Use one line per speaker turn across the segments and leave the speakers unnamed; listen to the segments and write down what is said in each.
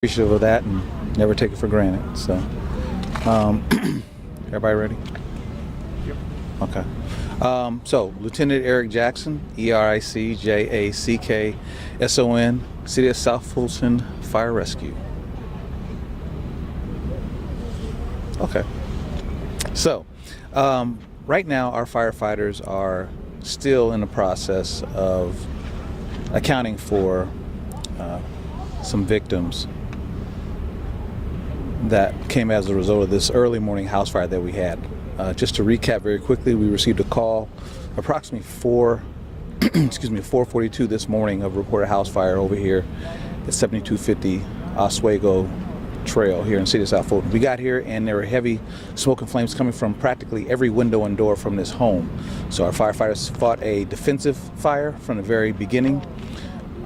appreciative of that and never take it for granted. So, everybody ready?
Yep.
Okay. So, Lieutenant Eric Jackson, ERICJACKSON, City of South Fulton Fire Rescue. Okay. So, right now our firefighters are still in the process of accounting for some victims that came as a result of this early morning house fire that we had. Just to recap very quickly, we received a call approximately 4:42 this morning of reported house fire over here at 7250 Oswego Trail here in the City of South Fulton. We got here and there were heavy smoke and flames coming from practically every window and door from this home. So our firefighters fought a defensive fire from the very beginning.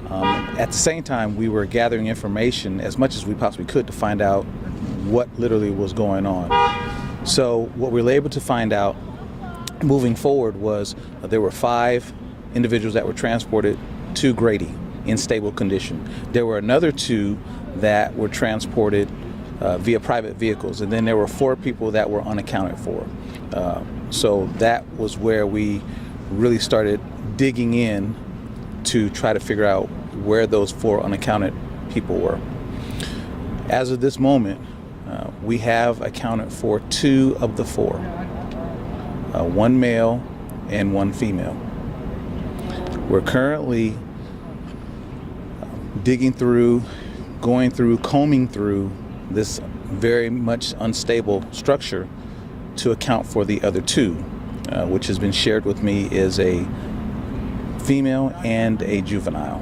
At the same time, we were gathering information as much as we possibly could to find out what literally was going on. So what we were able to find out moving forward was there were 5 individuals that were transported to Grady in stable condition. There were another 2 that were transported via private vehicles, and then there were 4 people that were unaccounted for. So that was where we really started digging in to try to figure out where those 4 unaccounted people were. As of this moment, we have accounted for 2 of the 4, 1 male and 1 female. We're currently digging through, combing through this very much unstable structure to account for the other 2, which has been shared with me is a female and a juvenile.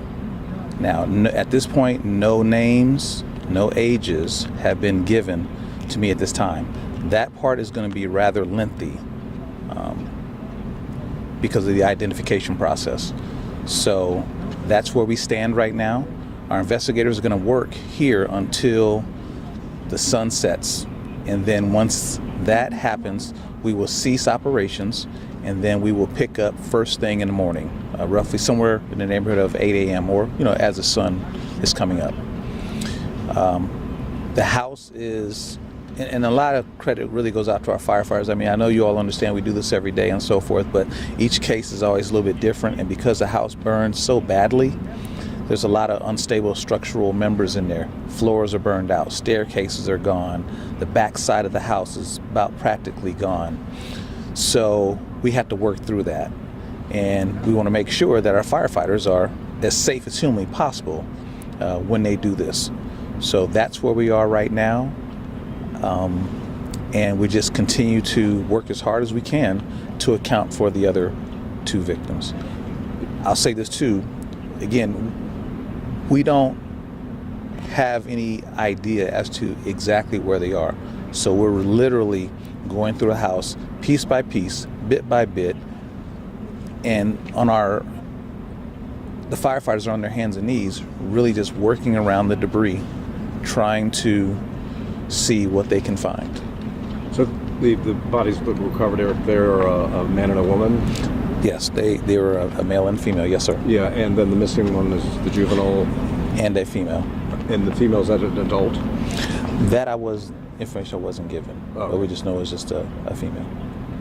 Now, at this point, no names, no ages have been given to me at this time. That part is going to be rather lengthy because of the identification process. So that's where we stand right now. Our investigators are going to work here until the sun sets, and then once that happens, we will cease operations, and then we will pick up first thing in the morning, roughly somewhere in the neighborhood of 8 a.m. or as the sun is coming up. The house is, and a lot of credit really goes out to our firefighters. I mean, I know you all understand we do this every day and so forth, but each case is always a little bit different, and because the house burned so badly, there's a lot of unstable structural members in there. Floors are burned out, staircases are gone, the back side of the house is about practically gone. So we have to work through that, and we want to make sure that our firefighters are as safe as humanly possible when they do this. So that's where we are right now, and we just continue to work as hard as we can to account for the other 2 victims. I'll say this too, again, we don't have any idea as to exactly where they are. So we're literally going through the house piece by piece, bit by bit, and the firefighters are on their hands and knees, really just working around the debris, trying to see what they can find.
So the bodies that were recovered, they're a man and a woman?
Yes, they were a male and female, yes sir.
Yeah, and then the missing one is the juvenile?
And a female.
And the female, is that an adult?
That information wasn't given, but we just know it's just a female.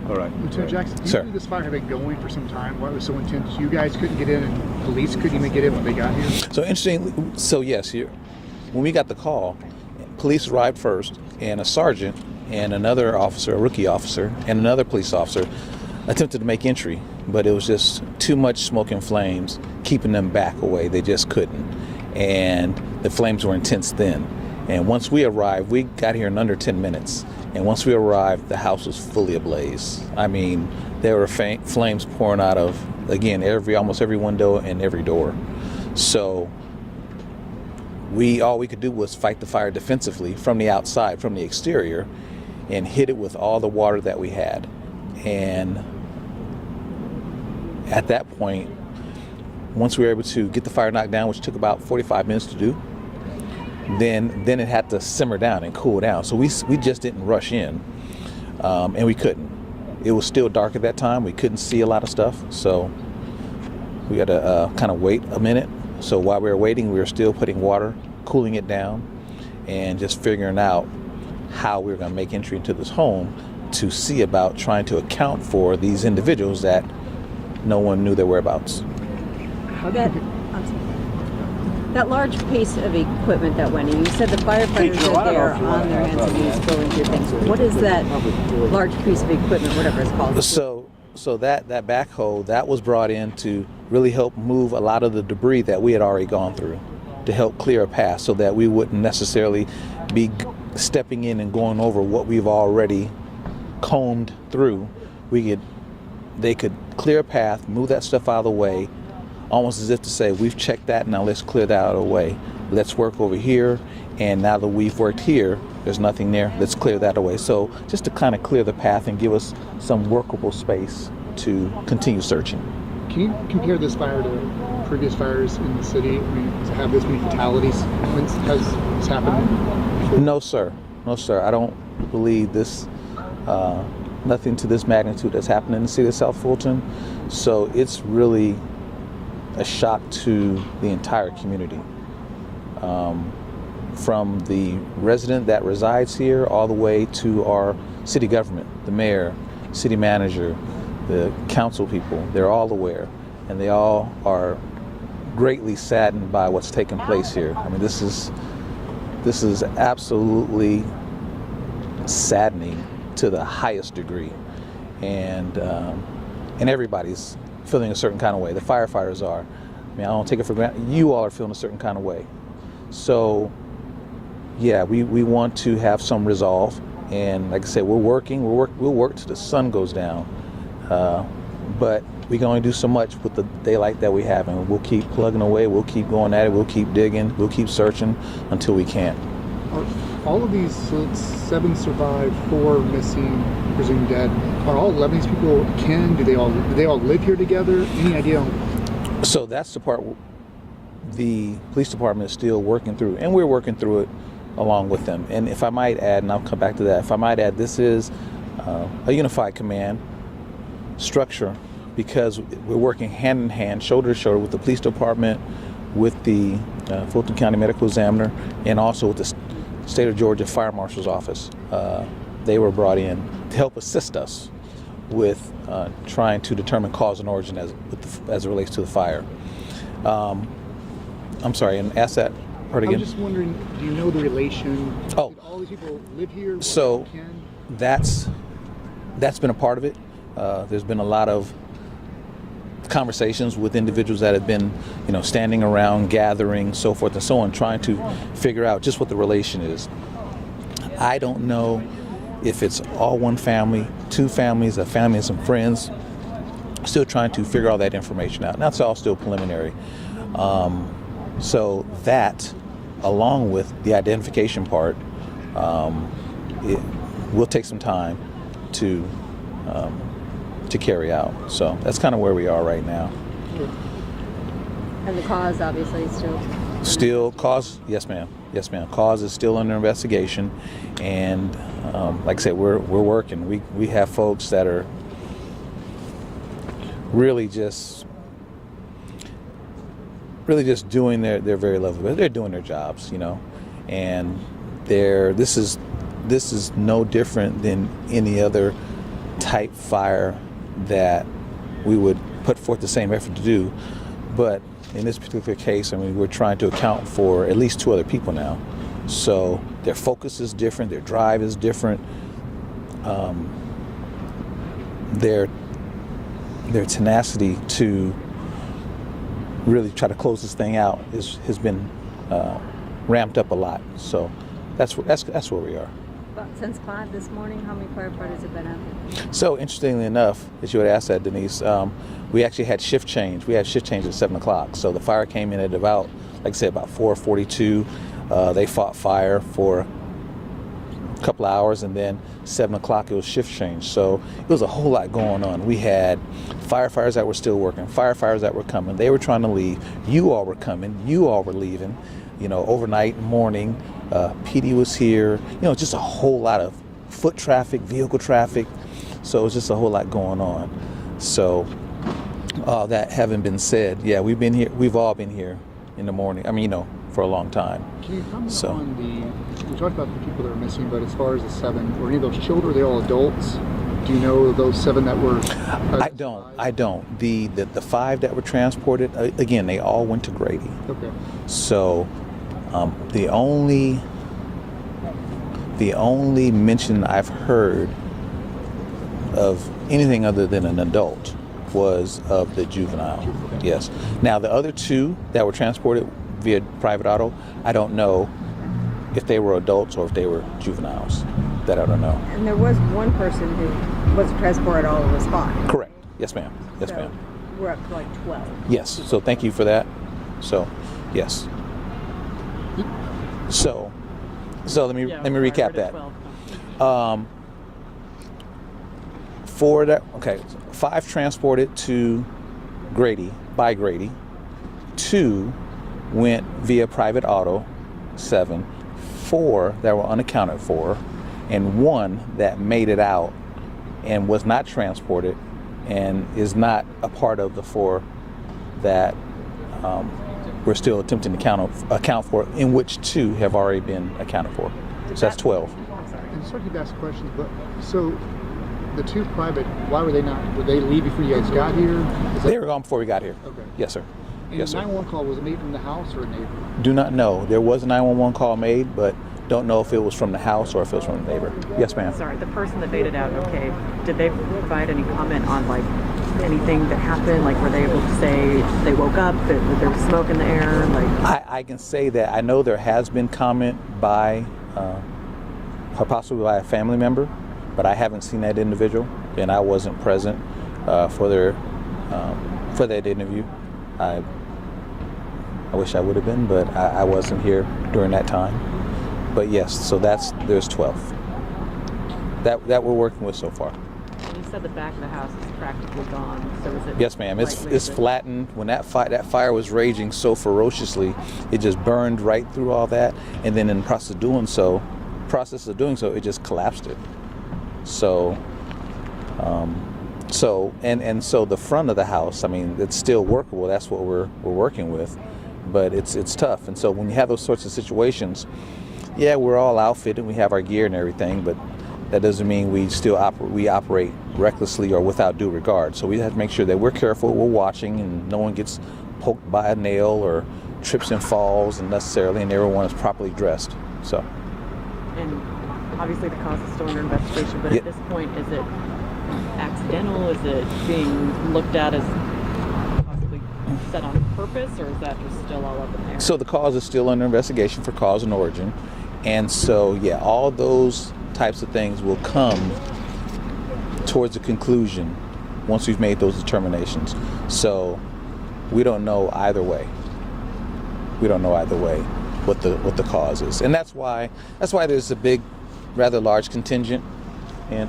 All right.
Lieutenant Jackson,
Sir.
you knew this fire had been going for some time. Why it was so intense? You guys couldn't get in, and police couldn't even get in when they got here?
So interesting. So yes, when we got the call, police arrived first, and a sergeant and another officer, a rookie officer, and another police officer attempted to make entry, but it was just too much smoke and flames keeping them back away. They just couldn't, and the flames were intense then. And once we arrived, we got here in under 10 minutes. And once we arrived, the house was fully ablaze. I mean, there were flames pouring out of, again, almost every window and every door. So all we could do was fight the fire defensively from the outside, from the exterior, and hit it with all the water that we had. And at that point, once we were able to get the fire knocked down, which took about 45 minutes to do, then it had to simmer down and cool down. So we just didn't rush in, and we couldn't. It was still dark at that time. We couldn't see a lot of stuff, so we had to kind of wait a minute. So while we were waiting, we were still putting water, cooling it down, and just figuring out how we were going to make entry into this home to see about trying to account for these individuals that no one knew their whereabouts.
That large piece of equipment that went in, you said the firefighters are there on their hands and knees going through things. What is that large piece of equipment, whatever it's called?
So that backhoe, that was brought in to really help move a lot of the debris that we had already gone through, to help clear a path so that we wouldn't necessarily be stepping in and going over what we've already combed through. They could clear a path, move that stuff out of the way, almost as if to say, we've checked that, now let's clear that out of the way. Let's work over here, and now that we've worked here, there's nothing there, let's clear that away. So just to kind of clear the path and give us some workable space to continue searching.
Can you compare this fire to previous fires in the city? I mean, does it have this many fatalities? Has this happened before?
No, sir. No, sir. I don't believe this, nothing to this magnitude has happened in the city of South Fulton. So it's really a shock to the entire community. From the resident that resides here all the way to our city government, the mayor, city manager, the council people, they're all aware, and they all are greatly saddened by what's taken place here. I mean, this is absolutely saddening to the highest degree, and everybody's feeling a certain kind of way. The firefighters are. I mean, I don't take it for granted. You all are feeling a certain kind of way. So, yeah, we want to have some resolve, and like I said, we'll work till the sun goes down. But we can only do so much with the daylight that we have, and we'll keep plugging away, we'll keep going at it, we'll keep digging, we'll keep searching until we can't.
All of these, so it's 7 survived, 4 missing, presumed dead. Are all 11 of these people kin? Do they all live here together? Any idea?
So that's the part the police department is still working through, and we're working through it along with them. And if I might add, and I'll come back to that, if I might add, this is a unified command structure, because we're working hand in hand, shoulder to shoulder with the police department, with the Fulton County Medical Examiner, and also with the State of Georgia Fire Marshal's Office. They were brought in to help assist us with trying to determine cause and origin as it relates to the fire. I'm sorry, and ask that part again.
I'm just wondering, do you know the relation?
Oh.
Did all these people live here?
So that's been a part of it. There's been a lot of conversations with individuals that have been, standing around, gathering, so forth and so on, trying to figure out just what the relation is. I don't know if it's all one family, 2 families, a family and some friends. Still trying to figure all that information out. Now it's all still preliminary. So that, along with the identification part, it will take some time to carry out. So that's kind of where we are right now.
And the cause, obviously, is still
cause. Yes, ma'am. Cause is still under investigation, and like I said, we're working. We have folks that are really just doing their very level, but they're doing their jobs, and this is no different than any other type fire that we would put forth the same effort to do. But in this particular case, we're trying to account for at least 2 other people now. So their focus is different, their drive is different, their tenacity to really try to close this thing out has been ramped up a lot. So that's where we are.
But since 5 this morning, how many firefighters have been out there?
So interestingly enough, as you had asked that, Denise, we actually had shift change. We had shift change at 7 o'clock. So the fire came in at about 4:42. They fought fire for a couple hours, and then 7 o'clock it was shift change. So it was a whole lot going on. We had firefighters that were still working, firefighters that were coming. They were trying to leave. You all were coming. You all were leaving. Overnight, morning. PD was here. Just a whole lot of foot traffic, vehicle traffic. So it was just a whole lot going on. So that having been said, yeah, we've been here. We've all been here in the morning. for a long time.
Can you comment
So-
on you talked about the people that are missing, but as far as the 7, were any of those children? Are they all adults? Do you know those 7 that were?
I don't. The 5 that were transported, again, they all went to Grady.
Okay.
So the only mention I've heard of anything other than an adult was of the juvenile. Yes. Now the other 2 that were transported via private auto, I don't know if they were adults or if they were juveniles. That I don't know.
And there was one person who was transported all on the spot.
Correct. Yes, ma'am. Yes,
So
ma'am.
we're up to like 12.
Yes. So thank you for that. So, yes. So let me recap that. For that, okay, 5 transported to Grady by Grady. 2 went via private auto. 7. 4 that were unaccounted for, and 1 that made it out and was not transported and is not a part of the 4 that we're still attempting to account for, in which 2 have already been accounted for. So that's 12.
And sorry to ask questions, but so the 2 private, why were they not? Would they leave before you guys got here?
They were gone before we got here.
Okay.
Yes, sir.
And
Yes,
the
sir.
911 call, was it made from the house or a neighbor?
Do not know. There was a 911 call made, but don't know if it was from the house or if it was from the neighbor. Yes, ma'am.
Sorry, the person that made it out, okay, did they provide any comment on like anything that happened? Like were they able to say they woke up, that there was smoke in the air? Like
I can say that I know there has been comment by possibly by a family member, but I haven't seen that individual, and I wasn't present for that interview. I wish I would have been, but I wasn't here during that time. But yes, so there's 12 that we're working with so far.
you said the back of the house is practically gone. So is it?
Yes, ma'am. It's
lightly-
flattened. When that fire was raging so ferociously, it just burned right through all that, and then in the process of doing so, it just collapsed it. So, so the front of the house, I mean, it's still workable. That's what we're working with, but it's tough. And so when you have those sorts of situations, yeah, we're all outfitted, we have our gear and everything, but that doesn't mean we still operate recklessly or without due regard. So we have to make sure that we're careful, we're watching, and no one gets poked by a nail or trips and falls unnecessarily, and everyone is properly dressed. So.
And obviously the cause is still under investigation, but
Yeah.
at this point, is it accidental? Is it being looked at as possibly set on purpose, or is that just still all up in the air?
So the cause is still under investigation for cause and origin. And so, yeah, all those types of things will come towards a conclusion once we've made those determinations. So we don't know either way. We don't know either way what the cause is. And that's why there's a big, rather large contingent. And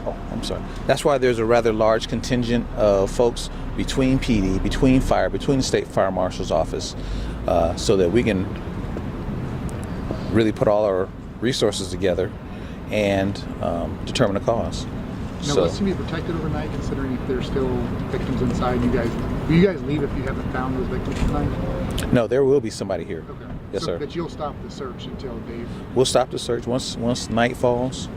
that's why there's a rather large contingent of folks between PD, between fire, between the state fire marshal's office, so that we can really put all our resources together and determine the cause.
Now, will this be protected overnight, considering if there's still victims inside? Will you guys leave if you haven't found those victims tonight?
No, there will be somebody here.
Okay.
Yes,
So-
sir.
But you'll stop the search until Dave.
We'll stop the search once night falls.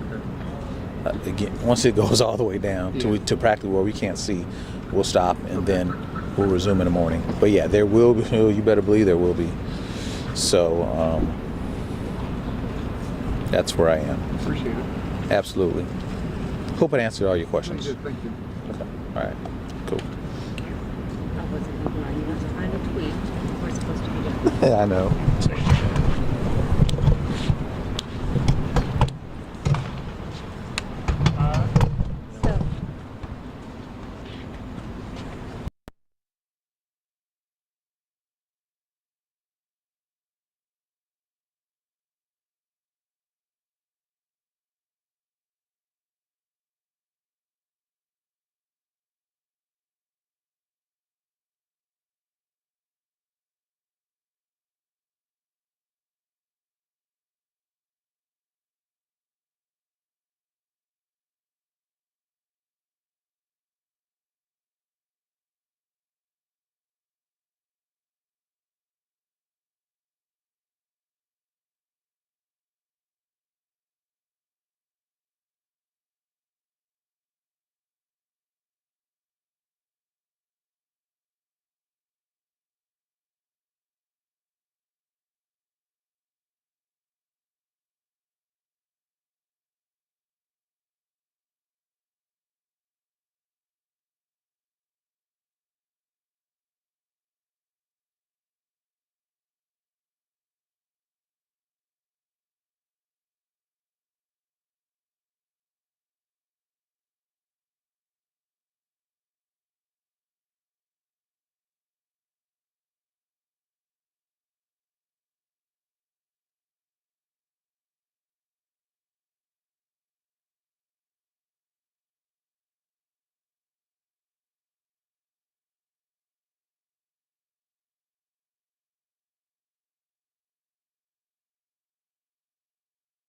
Okay.
Again, once it goes all the way down to practically where we can't see, we'll stop, and then we'll resume in the morning. But yeah, there will be. You better believe there will be. So that's where I am.
Appreciate it.
Absolutely. Hope it answered all your questions.
Thank you.
Okay. All right. Cool.
I wasn't even trying to tweet. We're supposed to be doing.
Yeah, I know.